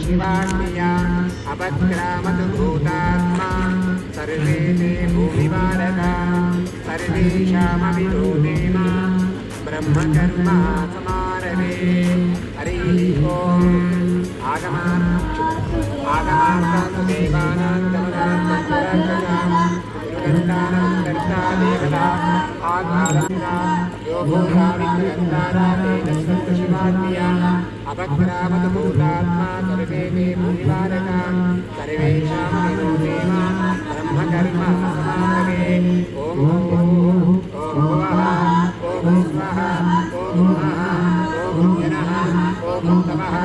शिवाज्ञया अपक्रामतु भूतात्मा सर्वे ते भूमिवारका सर्वेषामपि देवा ब्रह्मकर्मा समारभे हरिः ओम् आगमार्थं देवानां कर्ता देवता आधारता यो भूताविकर्तारा तेजस्वन्तु शिवाज्ञया अपक्रामतु भूतात्मा सर्वे ते भूमिवारका सर्वेषामपि देवा ब्रह्मकर्मा समारभे ॐ भुवः ॐ स्वाहा ॐ नमः ॐ जनः ॐ तमः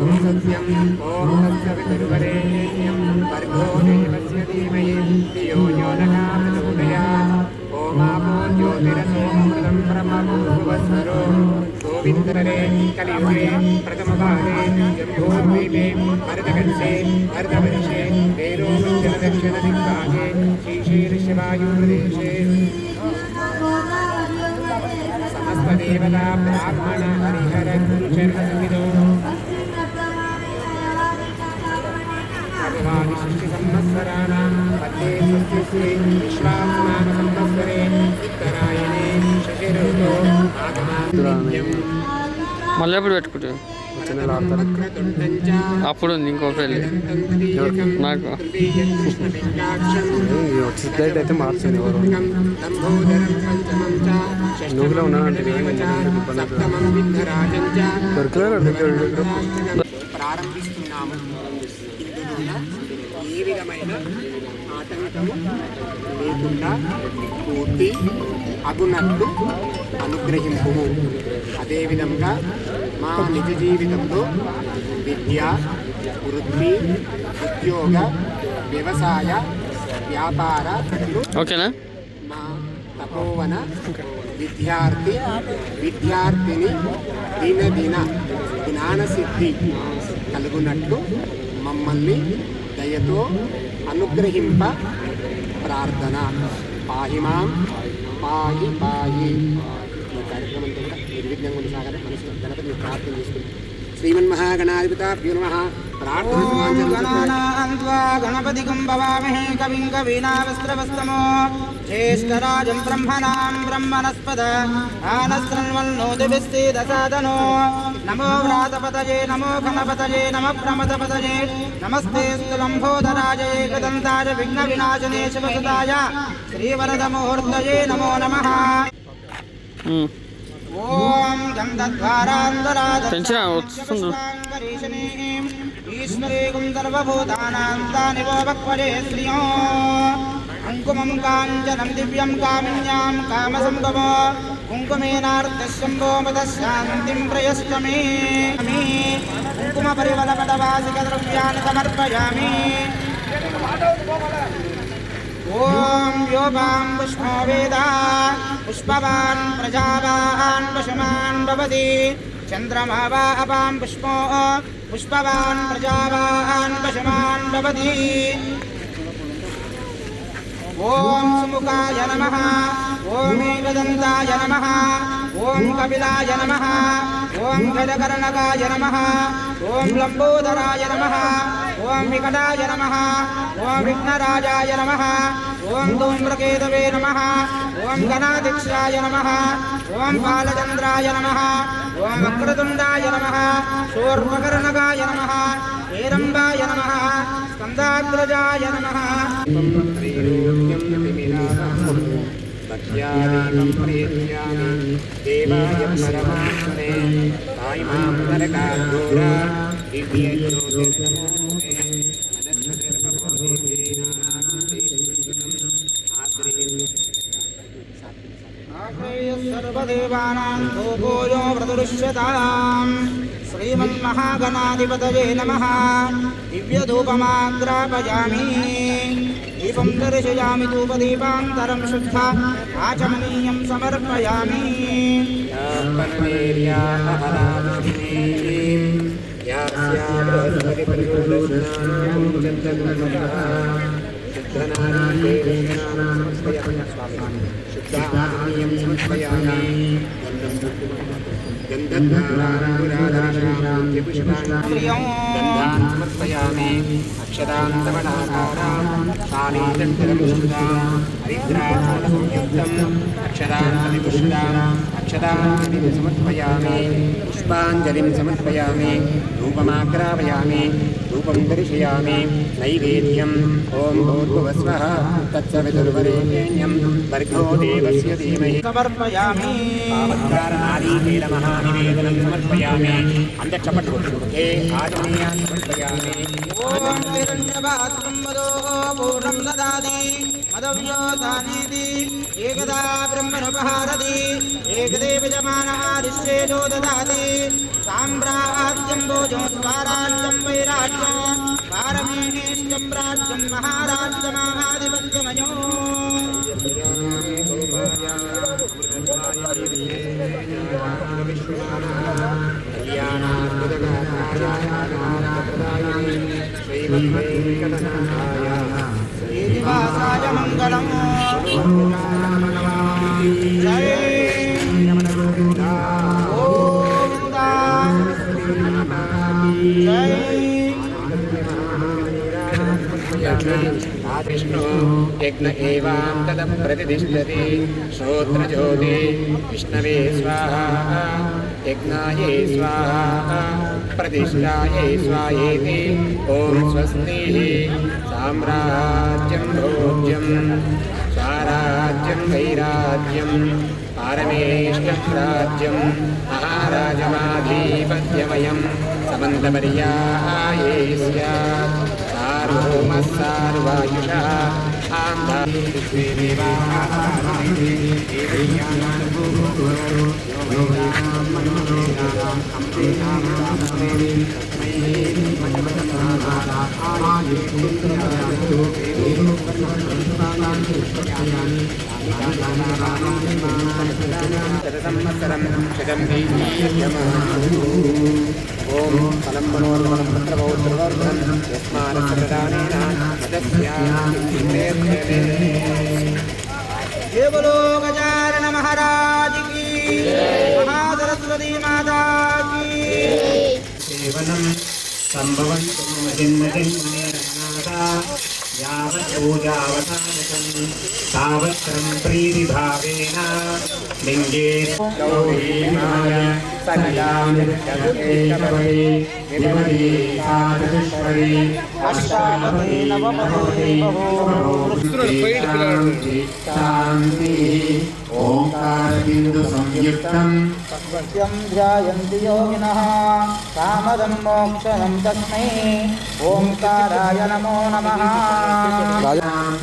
ॐ सत्यम् ॐ तत्सवितुर्वरेण्यं भर्गो देवस्य धीमहि धियो यो नः प्रचोदयात् ओमापो ज्योतिरसोऽमृतं ब्रह्मभूर्भुवस्वरो गोविन्दरे कलियुगे प्रथमपादे जम्बूद्वीपे भरतखण्डे भरतवर्षे वेरोपञ्चदक्षिणदिग्भागे श्रीशीर्षवायुप्रदेशे समस्तदेवता ब्राह्मण हरिहर गुरुचरणसंविदो संवत्सराणां मध्ये स्वस्तिस्ते विश्वावसुनामसंवत्सरे उत्तरायणे शशिऋतौ आगमान्त्यं మళ్ళీ ఎప్పుడు పెట్టుకుంటావు అప్పుడు ఉంది ఇంకో పెళ్ళి నాకు ఫ్లైట్ అయితే మార్చండి ఎవరు నువ్వులో ఉన్నానంటే ప్రారంభిస్తున్నాము. ఏ విధమైన ఆటంకము లేకుండా పూర్తి అగునట్లు అనుగ్రహింపుము. అదేవిధంగా మా నిజ జీవితంలో విద్య, వృత్తి, ఉద్యోగ, వ్యవసాయ, వ్యాపార ఓకేనా మా తపోవన విద్యార్థిని దినదిన జ్ఞానసిద్ధి కలుగునట్లు మమ్మల్ని దయతో అనుగ్రహింప ప్రార్థన. పాహిమాం పాయి పాయి. ఈ కార్యక్రమంతో కూడా నిర్విఘ్నంగా కొనసాగాలి. మనసులో గణపతిని ప్రార్థన చేసుకుంటాం. శ్రీమన్మహాగణాధిపతాభ్యో నమః. గణపతి భవామహే కవిం కవీనావస్త్రవస్తమో జ్యేష్ఠరాజం బ్రహ్మణాం బ్రహ్మణస్పద ఆనశృణ్వన్నోతిభిశ్చేదసాదనో నమో వ్రాతపతయే నమో గణపతయే నమ ప్రమదపతయే నమస్తే స్థులంబోధరాజ ఏకదంతాయ విఘ్న వినాశనే శివసుతాయ శ్రీవరదమూర్తయే నమో నమః. ఓం గంధద్వారాంతరాధరీశనే ఈశ్వరే గుంధర్వభూతానాంతాని వో వక్వజే శ్రియో కుంకుమం కాంచనం దివ్యం కామిన్యాం కామసంభవో కుంకుమేనార్ధశంభో మదశాంతిం ప్రయశ్చ మే. కుంకుమ పరిమళపటవాసిక ద్రవ్యాన్ని సమర్పయామి. ఓం యోగాం పుష్పో వేద పుష్పవాన్ ప్రజావాన్ పశుమాన్ భవతి చంద్రమా వా అపాం పుష్పో పుష్పవాన్ ప్రజావాన్ పశుమాన్ భవతి. ఓం సుముఖాయ నమః ఓం ఏకదంతాయ నమః ఓం కపిలాయ నమః ఓం గజకర్ణకాయ నమః ఓం లంబోదరాయ నమః ఓం వికటాయ నమః ఓం విఘ్నరాజాయ నమః ఓం ధూమ్రకేతవే నమః ఓం గణాధ్యక్షాయ నమః ఓం బాలచంద్రాయ నమః ఓం వక్రతుండాయ నమః శూర్పకర్ణకాయ నమః హేరంబాయ నమః స్కందాగ్రజాయ నమః. దేవాయ పరమాత్మనే సాయిమాం నరకాఘోర సర్వదేవానాం భూభూయో ప్రదృశ్యతాం. శ్రీమన్మహాగణాధిపతయే నమః. దివ్యధూపమాగ్రాపయామి. దీపం దర్శయామి. ధూపదీపాంతరం శుద్ధ ఆచమనీయం సమర్పయామి. शुद्धात्मीयं समर्पयामि गन्धान् समर्पयामि अक्षतान् लवणाकारान् शालीदण्डलं शुद्धां हरिद्रासंयुक्तम् अक्षतान् प्रतिपुष्टाम् अक्षताञ्जलिं समर्पयामि पुष्पाञ्जलिं समर्पयामि धूपमाग्रापयामि धूपं दर्शयामि नैवेद्यम् ॐ भूर्भुवस्वः तत्सवितुर्वरेण्यं भर्गो देवस्य धीमहि समर्पयामि नारीकेलमहानिवेदनं समर्पयामि अन्धक्षपटु हे आजनीयान् समर्पयामि ॐ हिरण्यपात्रं वदोः पूर्णं ददाति मदव्योसानीति एकदा ब्रह्मणोपहारति एकदेव जमानः ऋष्येजो ददाति साम्राज्यं भोजो स्वाराज्यं वैराज्यं पारमेष्टं राज्यं महाराज्यमाधिपत्यमयो श्रीनिवासाय मङ्गलम् जय विष्णु यज्ञ एवां तद प्रतिष्ठति श्रोत्रज्योति विष्णवे स्वाहा यज्ञाये स्वाहा प्रतिष्ठाये स्वाहेति ॐ स्वस्तिः साम्राज्यं भोज्यं स्वाराज्यं वैराज्यं पारमेष्टं राज्यं महाराजमाधिपत्यमयं समन्तपर्याये स्यात् सार्वभौमः सार्वायुषः संवत्सरं शतं ओम फलं मनोरमणं पत्रपौत्रवर्धनं यस्मानप्रदानेन जय बोलो गजानन महाराज की महासरस्वती माता की सेवनं संभवन्तु मदिन्नदिन्नेरनादा यावत् पूजावसानकं तावत्रं प्रीतिभावेन लिङ्गे गौरीमाय सलिलामिर्कवते विभवति साधुश्वरी अष्टावती नवपदे शान्ति ओंकार बिंदु संयुक्तं सत्यं ध्यायन्ति योगिनः कामदं मोक्षदं तस्मै ओंकाराय नमो नमः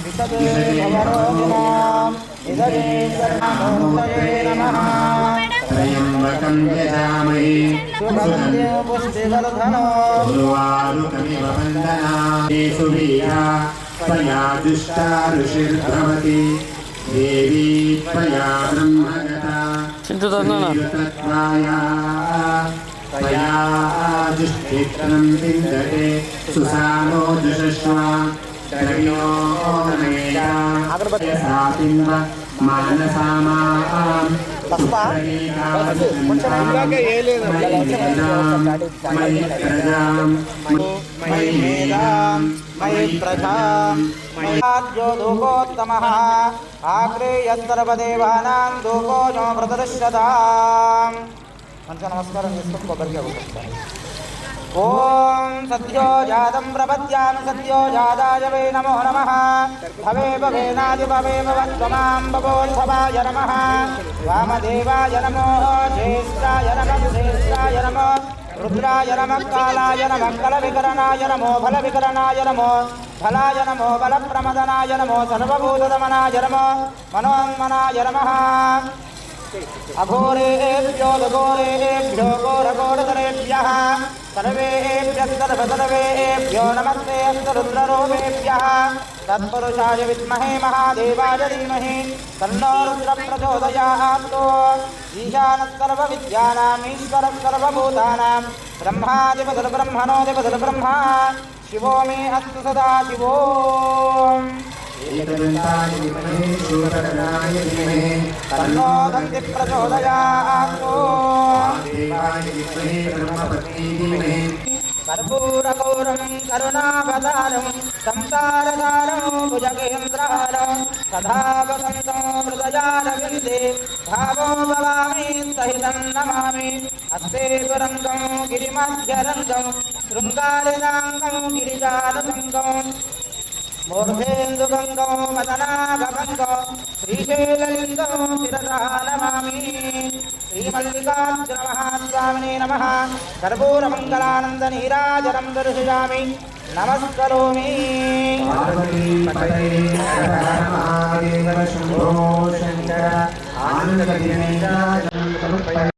विशदे भवरोगिणां निधये सर्वमूर्तये नमः त्र्यम्बकं यजामहे सुगन्धे पुष्टिवर्धनो उर्वारुकमिव वन्दनामि सुवीरा त्वया दुष्टा ऋषिर्भवति देवी त्वया ब्रह्मगता तत्त्वाया त्वया दुष्टित्रं विन्दते सुसानो जुषस्वा कर्ण्यो मेया सातिन्व मानसामां मयि प्रजां मयि प्रजां मय्याद्यो धूपोत्तमः आग्रे यत्सर्वदेवानां धूपो नो प्रदर्श्यताम् मंच नमस्कारं చేసుకొని కొబ్బరికాయ కొట్టండి ఓం సత్యో జాతం ప్రపద్యామి సత్యో జాతాయ వే నమో నమః భవే భవేనాది భవే భవత్వమాం భవోత్సవాయ నమః వామదేవాయ నమో జ్యేష్ఠాయ నమః శ్రేష్ఠాయ నమో రుద్రాయ నమః కాలాయ నమః కలవికరణాయ నమో ఫలవికరణాయ నమో ఫలాయ నమో బలప్రమదనాయ నమో సర్వభూతదమనాయ నమో మనోన్మనాయ నమః अघोरेभ्यो घोरेभ्यो घोरघोरतरेभ्यः सर्वेभ्यः सर्वसर्वेभ्यो नमस्ते रुद्ररूपेभ्यः तत्पुरुषाय विद्महे महादेवाय धीमहि तन्नो रुद्रः प्रचोदयात् ईशानः सर्वविद्यानाम् ईश्वरः सर्वभूतानां ब्रह्माधिपतिर्ब्रह्मणोऽधिपतिर्ब्रह्मा शिवो मे अस्तु सदा शिवो एकदन्ताय विद्महे शूरकर्णाय धीमहि तन्नो दन्ति प्रचोदयात् देवाय विद्महे ब्रह्मपत्नी धीमहि कर्पूरगौरं करुणावतारं संसारसारं भुजगेन्द्रहारं सदा वसन्तं हृदयारविन्दे भावो भवामि सहितं नमामि हस्ते तुरङ्गं गिरिमध्यरङ्गं शृङ्गारराङ्गं गिरिजालसङ्गं मूर्धेन्दुगङ्गं वदनाभभङ्गं श्रीशैललिङ्गं शिरसा नमामि श्रीमल्लिकार्जुनमहास्वामिने नमः कर्पूरमङ्गलानन्दनीराजनं दर्शयामि नमस्करोमि पार्वतीपतये हर हर महादेव शम्भो शङ्कर आनन्दगिरिनीराजनं समर्पयामि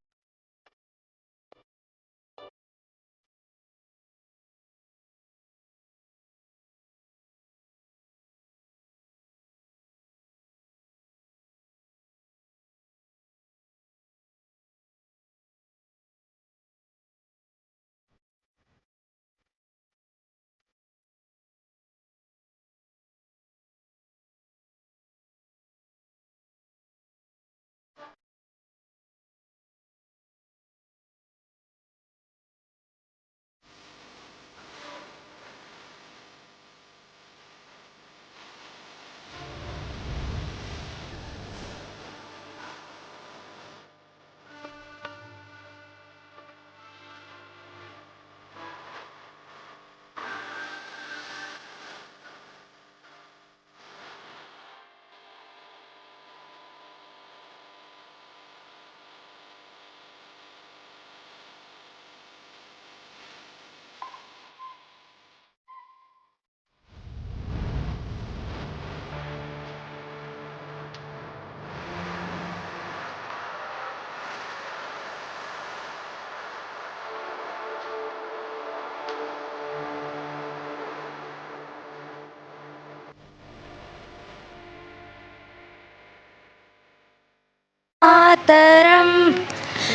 मातरं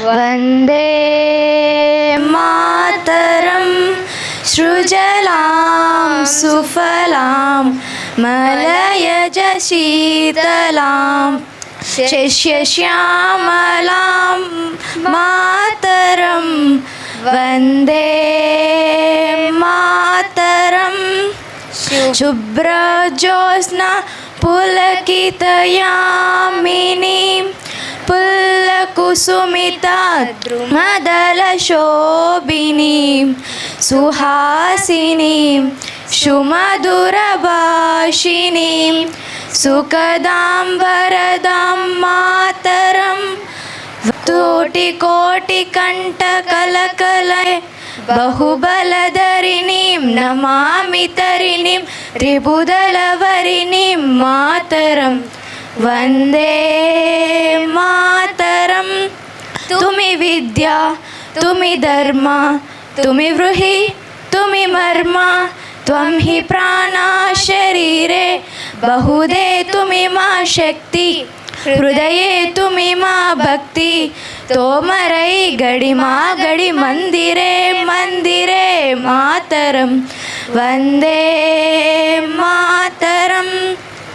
वन्दे मातरं सृजलां सुफलां मलयज शीतलां शस्यश्यामलां मातरं वन्दे मातरं शुभ्रज्योत्स्ना पुलकितयामिनीं पुल्लकुसुमिता द्रुमदलशोभिनीं सुहासिनीं सुमधुरभाषिणीं सुखदां वरदां मातरं कोटिकोटिकण्ठकलकलय बहुबलधरिणीं नमामि तरिणीं त्रिभुदलवरिणीं मातरं वन्दे मातरं तुमि विद्या तुमि धर्म तुमि वृहि तुमि मर्म त्वं हि प्राणा शरीरे बहुधे तुमि मा शक्ति हृदये तुमि मा भक्ति तोमरै गडिमा गडि मंदिरे मंदिरे मातरं वन्दे मातरं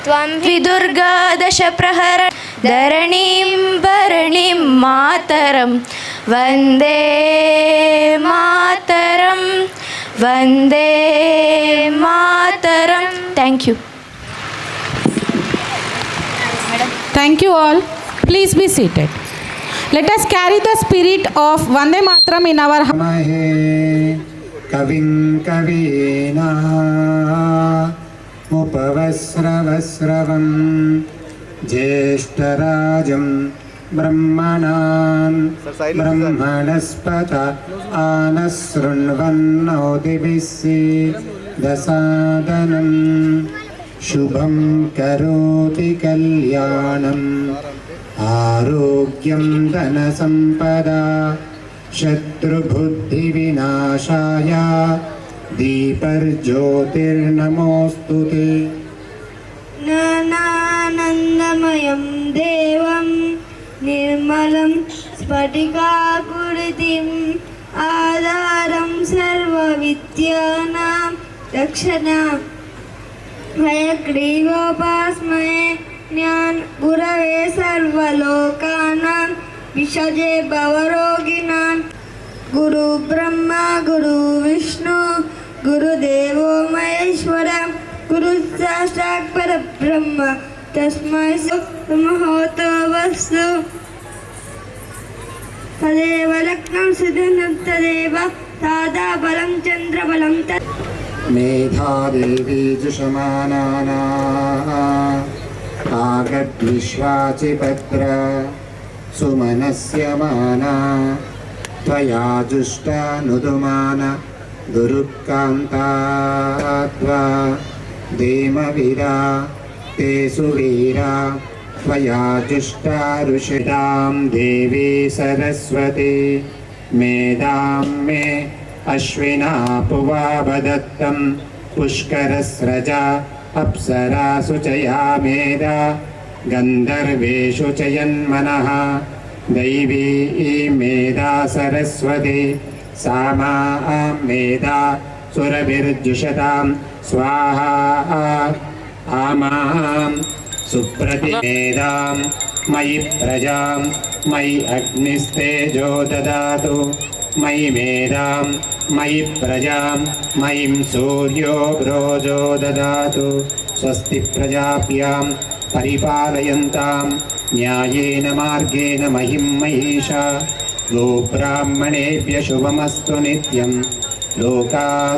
त्वं विदुर्गा दश प्रहर धरणीं भरणीं मातरं वन्दे मातरं वन्दे मातरं thank you Thank you all. Please be seated. Let us carry the spirit of Vande Mataram in our heart. महे कविं कवीनाः उपवस्रवस्रवं ज्येष्ठराजं ब्रह्मणान् ब्रह्मणस्पत आनशृण्वन्नोतिभिस्सीदसादनं शुभं करोति कल्याणम् आरोग्यं धनसम्पदा शत्रुबुद्धिविनाशाय दीपर्ज्योतिर्नमोऽस्तु ते ज्ञानानन्दमयं देवं निर्मलं स्फटिकाकृतिम् आधारं सर्वविद्यानां रक्षणां हयग्रीवोपास्महे ज्ञान गुरवे सर्वलोकानां विषजे भवरोगिणां गुरु ब्रह्मा गुरु विष्णु गुरुदेवो महेश्वर गुरु साक्षात् परब्रह्म तस्मै महतो वस्तु तदेव लग्नं सिद्धं तदेव तादा बलं चन्द्रबलं तत् मेधादेवी जुषमानाना आगद्विश्वाचिपत्र सुमनस्य माना त्वया जुष्टानुदुमान गुरुकान्तात्वा देमवीरा ते सुवीरा त्वया जुष्टा ऋषितां देवी सरस्वती मेधां मे अश्विना पुवावदत्तं पुष्करस्रजा अप्सरासु च या मेधा गन्धर्वेषु च यन्मनः दैवी मेधा सरस्वती सा मां मेधा सुरभिर्जुषतां स्वाहा आमां सुप्रतिमेधां मयि प्रजां मयि अग्निस्तेजो ददातु मयि मेधां मयि प्रजां मयिं सूर्यो ब्रोजो ददातु स्वस्ति प्रजाभ्यां परिपालयन्तां न्यायेन मार्गेण महिं महिषा गोब्राह्मणेभ्यः शुभमस्तु नित्यं लोकाः